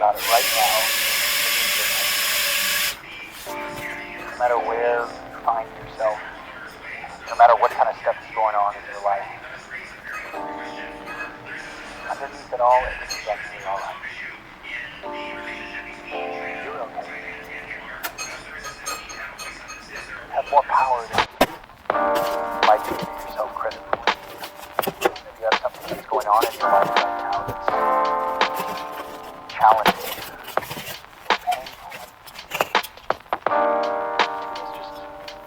about it right now. No matter where you find yourself, no matter what kind of stuff is going on in your life, underneath it all, everything's actually all right. You're okay. You have more power than you might be giving yourself credit for. If you have something that's going on in your life right now that's challenging, painful, it's just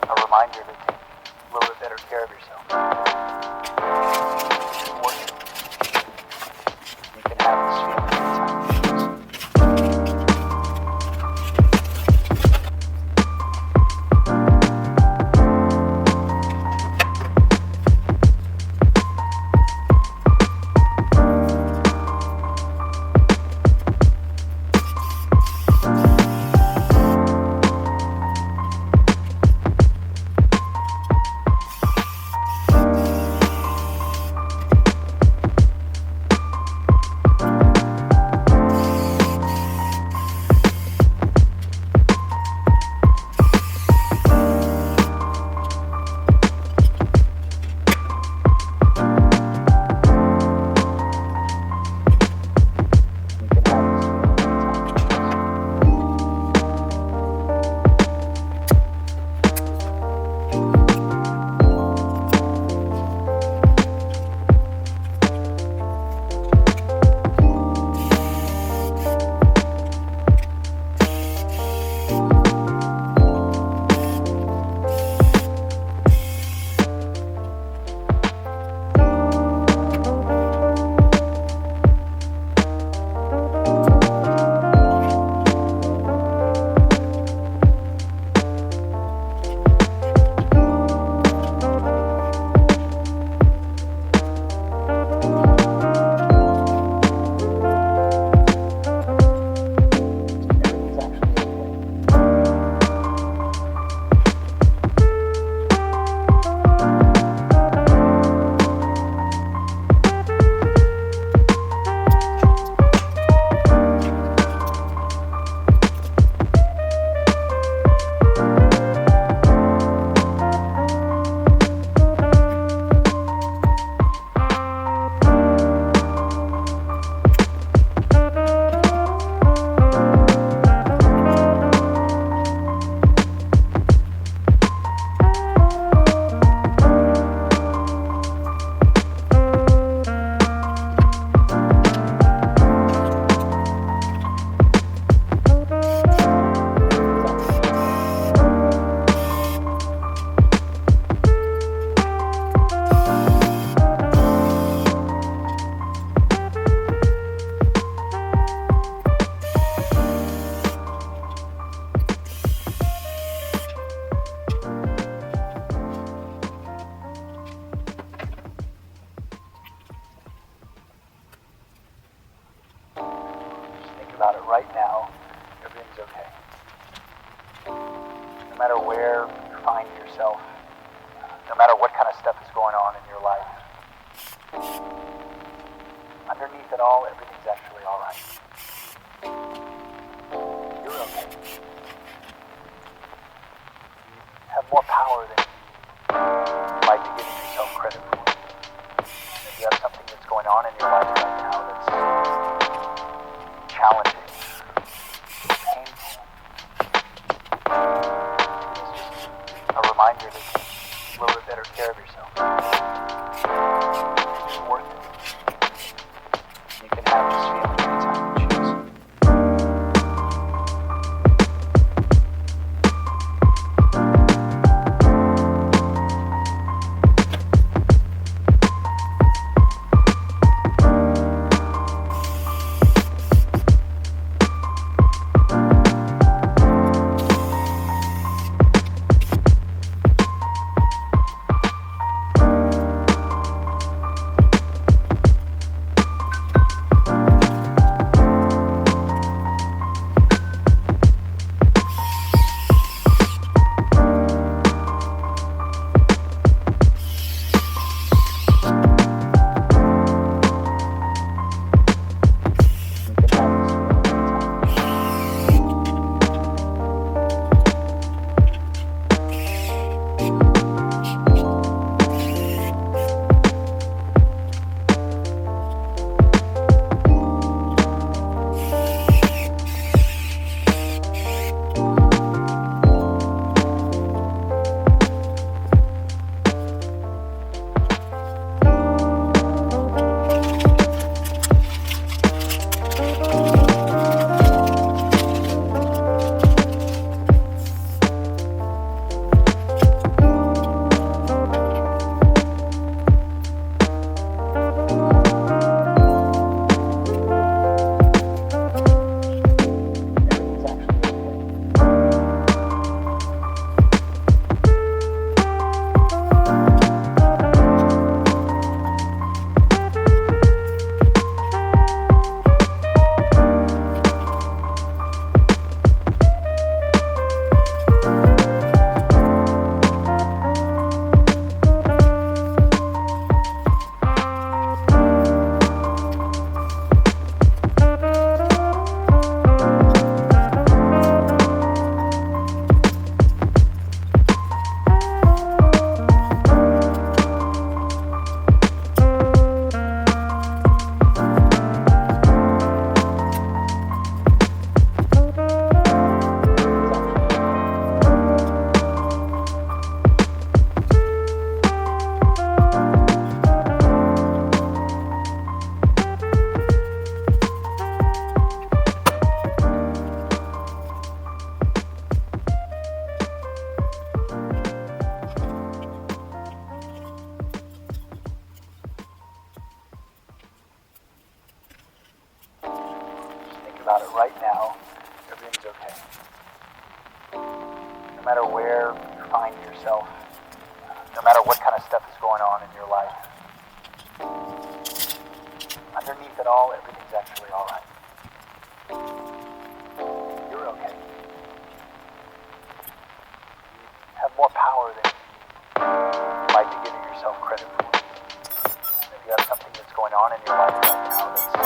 a reminder to take a little bit better care of yourself. It's worth it. You can have this feeling anytime you choose. About it right now, everything's okay. No matter where you find yourself, no matter what kind of stuff is going on in your life, underneath it all, everything's actually all right. You're okay. You have more power than you might be giving yourself credit for. If you have something that's going on in your life right now that's challenging, painful, it's just a reminder to take a little bit better care of yourself. It's worth it. You can have this feeling anytime you choose. about it right now, everything's okay. No matter where you find yourself, no matter what kind of stuff is going on in your life, underneath it all, everything's actually all right. You're okay. You have more power than you might be giving yourself credit for. If you have something that's going on in your life right now that's